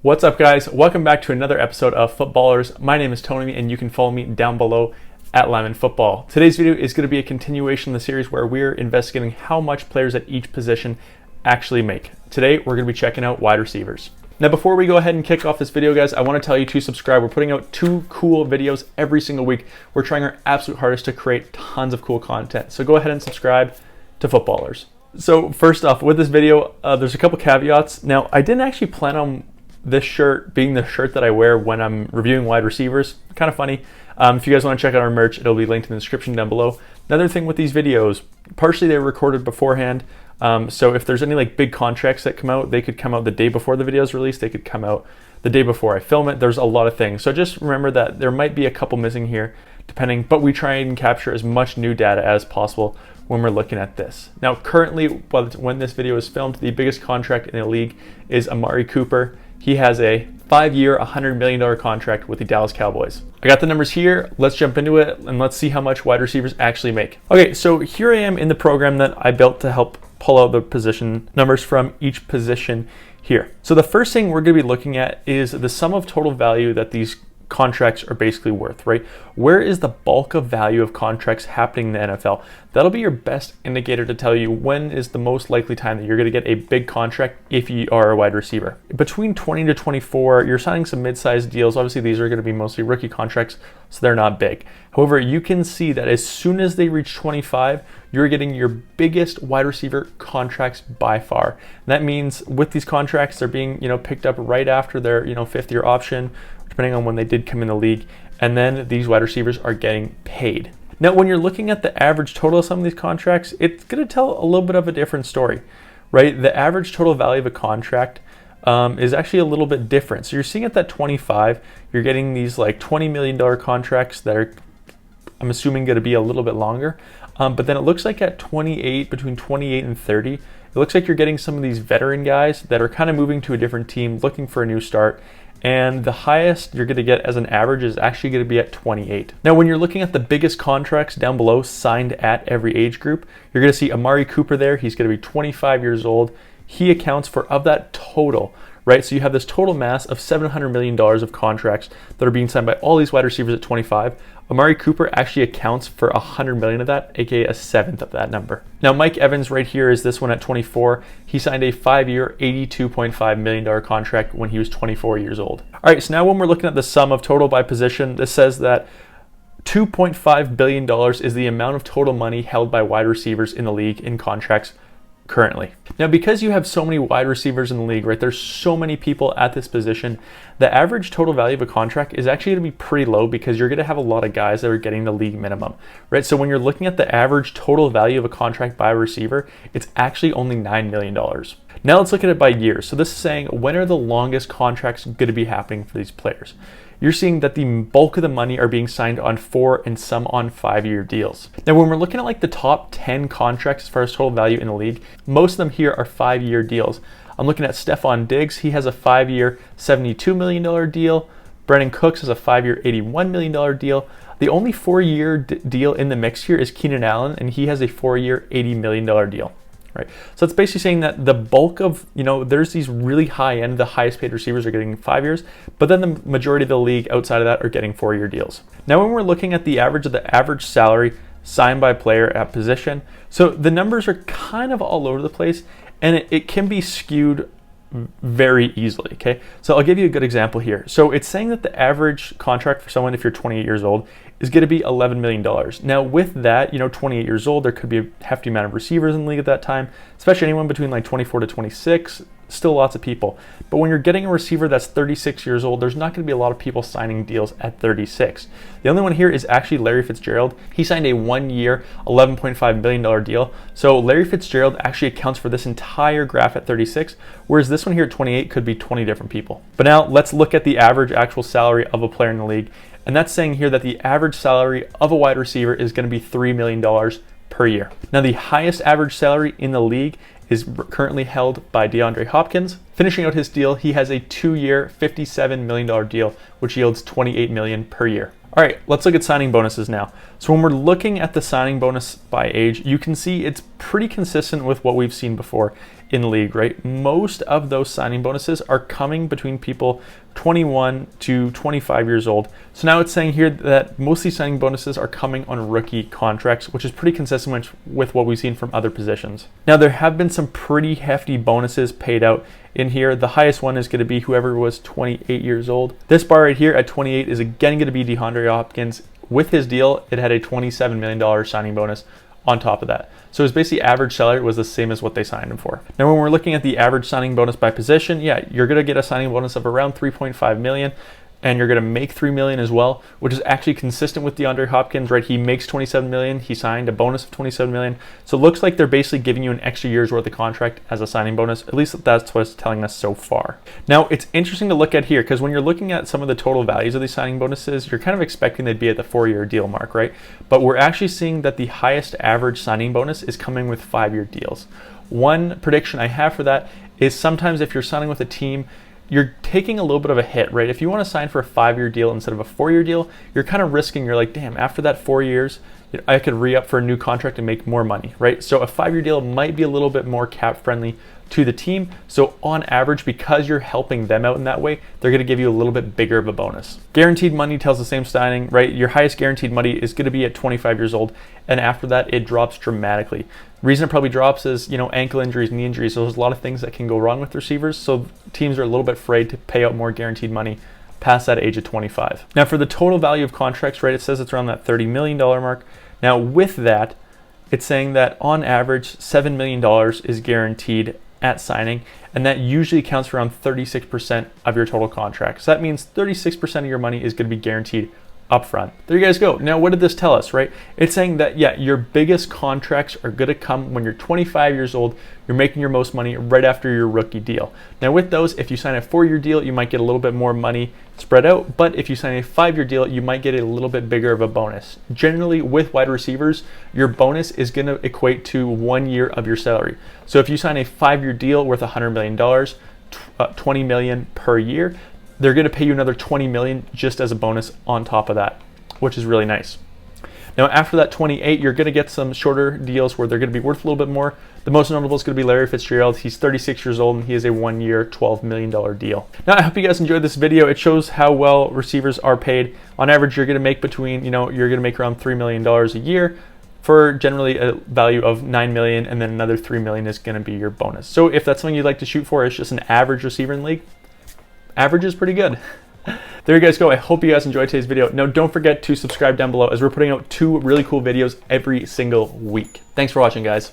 What's up, guys? Welcome back to another episode of Footballrs. My name is Tony, and you can follow me down below at Lineman Football. Today's video is going to be a continuation of the series where we're investigating how much players at each position actually make. Today, we're going to be checking out wide receivers. Now, before we go ahead and kick off this video, guys, I want to tell you to subscribe. We're putting out 2 cool videos every single week. We're trying our absolute hardest to create tons of cool content. So go ahead and subscribe to Footballrs. So first off, with this video, there's a couple caveats. Now, I didn't actually plan on this shirt being the shirt that I wear when I'm reviewing wide receivers. Kind of funny. If you guys want to check out our merch, it'll be linked in the description down below. Another thing with these videos, partially they're recorded beforehand. So if there's any like big contracts that come out, they could come out the day before the video is released. They could come out the day before I film it. There's a lot of things. So just remember that there might be a couple missing here, depending, but we try and capture as much new data as possible when we're looking at this. Now, currently, when this video is filmed, the biggest contract in the league is Amari Cooper. He has a 5-year, $100 million contract with the Dallas Cowboys. I got the numbers here. Let's jump into it and let's see how much wide receivers actually make. Okay, so here I am in the program that I built to help pull out the position numbers from each position here. So the first thing we're going to be looking at is the sum of total value that these contracts are basically worth, right? Where is the bulk of value of contracts happening in the NFL? That'll be your best indicator to tell you when is the most likely time that you're going to get a big contract if you are a wide receiver. Between 20 to 24, you're signing some mid-sized deals. Obviously, these are going to be mostly rookie contracts, so they're not big. However, you can see that as soon as they reach 25, you're getting your biggest wide receiver contracts by far. And that means with these contracts, they're being, picked up right after their, 5th-year option, depending on when they did come in the league, and then these wide receivers are getting paid. Now, when you're looking at the average total of some of these contracts, it's going to tell a little bit of a different story, right? The average total value of a contract is actually a little bit different. So you're seeing at that 25, you're getting these like $20 million contracts that are, I'm assuming, going to be a little bit longer. But then it looks like at 28, between 28 and 30, it looks like you're getting some of these veteran guys that are kind of moving to a different team, looking for a new start. And the highest you're going to get as an average is actually going to be at 28. Now, when you're looking at the biggest contracts down below signed at every age group, you're going to see Amari Cooper there. He's going to be 25 years old. He accounts for, of that total, right? So you have this total mass of $700 million of contracts that are being signed by all these wide receivers at 25. Amari Cooper actually accounts for 100 million of that, aka a seventh of that number. Now, Mike Evans right here is this one at 24. He signed a 5-year, $82.5 million contract when he was 24 years old. All right, so now when we're looking at the sum of total by position, this says that $2.5 billion is the amount of total money held by wide receivers in the league in contracts currently. Now, because you have so many wide receivers in the league, right, there's so many people at this position, the average total value of a contract is actually going to be pretty low because you're going to have a lot of guys that are getting the league minimum, right? So when you're looking at the average total value of a contract by a receiver, it's actually only $9 million. Now let's look at it by years. So this is saying, when are the longest contracts going to be happening for these players? You're seeing that the bulk of the money are being signed on 4 and some on 5-year deals. Now, when we're looking at like the top 10 contracts as far as total value in the league, most of them here are 5-year deals. I'm looking at Stephon Diggs. He has a 5-year, $72 million deal. Brandon Cooks has a 5-year, $81 million deal. The only 4-year deal in the mix here is Keenan Allen, and he has a 4-year, $80 million deal. Right. So it's basically saying that the bulk of, there's these really high end, the highest paid receivers are getting 5 years, but then the majority of the league outside of that are getting 4-year deals. Now, when we're looking at the average salary signed by player at position, so the numbers are kind of all over the place, and it can be skewed very easily, okay? So I'll give you a good example here. So it's saying that the average contract for someone, if you're 28 years old, is going to be $11 million. Now with that, 28 years old, there could be a hefty amount of receivers in the league at that time, especially anyone between like 24 to 26, still lots of people. But when you're getting a receiver that's 36 years old, there's not going to be a lot of people signing deals at 36. The only one here is actually Larry Fitzgerald. He signed a 1-year, $11.5 million deal. So Larry Fitzgerald actually accounts for this entire graph at 36, whereas this one here at 28 could be 20 different people. But now let's look at the average actual salary of a player in the league. And that's saying here that the average salary of a wide receiver is going to be $3 million per year. Now, the highest average salary in the league is currently held by DeAndre Hopkins. Finishing out his deal, he has a 2-year, $57 million deal, which yields $28 million per year. All right, let's look at signing bonuses now. So when we're looking at the signing bonus by age, you can see it's pretty consistent with what we've seen before. in the league, right? Most of those signing bonuses are coming between people 21 to 25 years old. So now it's saying here that most of these signing bonuses are coming on rookie contracts, which is pretty consistent with what we've seen from other positions. Now, there have been some pretty hefty bonuses paid out in here. The highest one is going to be whoever was 28 years old. This bar right here at 28 is again going to be DeAndre Hopkins. With his deal, it had a $27 million signing bonus on top of that. So his basically average salary was the same as what they signed him for. Now, when we're looking at the average signing bonus by position, yeah, you're going to get a signing bonus of around 3.5 million. And you're going to make $3 million as well, which is actually consistent with DeAndre Hopkins, right? He makes $27 million. He signed a bonus of $27 million. So it looks like they're basically giving you an extra year's worth of contract as a signing bonus. At least that's what it's telling us so far. Now, it's interesting to look at here because when you're looking at some of the total values of these signing bonuses, you're kind of expecting they'd be at the 4-year deal mark, right? But we're actually seeing that the highest average signing bonus is coming with 5-year deals. One prediction I have for that is sometimes if you're signing with a team, you're taking a little bit of a hit, right? If you want to sign for a 5-year deal instead of a 4-year deal, you're kind of risking, you're like, damn, after that 4 years, I could re-up for a new contract and make more money, right? So a 5-year deal might be a little bit more cap friendly to the team. So on average, because you're helping them out in that way, they're going to give you a little bit bigger of a bonus. Guaranteed money tells the same signing, right? Your highest guaranteed money is going to be at 25 years old. And after that, it drops dramatically. Reason it probably drops is, ankle injuries, knee injuries. So there's a lot of things that can go wrong with receivers. So teams are a little bit afraid to pay out more guaranteed money past that age of 25. Now for the total value of contracts, right, it says it's around that $30 million mark. Now with that, it's saying that on average, $7 million is guaranteed at signing, and that usually accounts for around 36% of your total contract. So that means 36% of your money is going to be guaranteed upfront. There you guys go. Now, what did this tell us, right? It's saying that, yeah, your biggest contracts are going to come when you're 25 years old. You're making your most money right after your rookie deal. Now, with those, if you sign a 4-year deal, you might get a little bit more money spread out. But if you sign a 5-year deal, you might get a little bit bigger of a bonus. Generally, with wide receivers, your bonus is going to equate to 1 year of your salary. So if you sign a 5-year deal worth $100 million, $20 million per year, they're going to pay you another $20 million just as a bonus on top of that, which is really nice. Now, after that 28, you're going to get some shorter deals where they're going to be worth a little bit more. The most notable is going to be Larry Fitzgerald. He's 36 years old and he has a 1-year, $12 million deal. Now, I hope you guys enjoyed this video. It shows how well receivers are paid. On average, you're going to make between, you're going to make around $3 million a year for generally a value of $9 million, and then another $3 million is going to be your bonus. So if that's something you'd like to shoot for, it's just an average receiver in the league. Average is pretty good. There you guys go. I hope you guys enjoyed today's video. Now, don't forget to subscribe down below as we're putting out 2 really cool videos every single week. Thanks for watching, guys.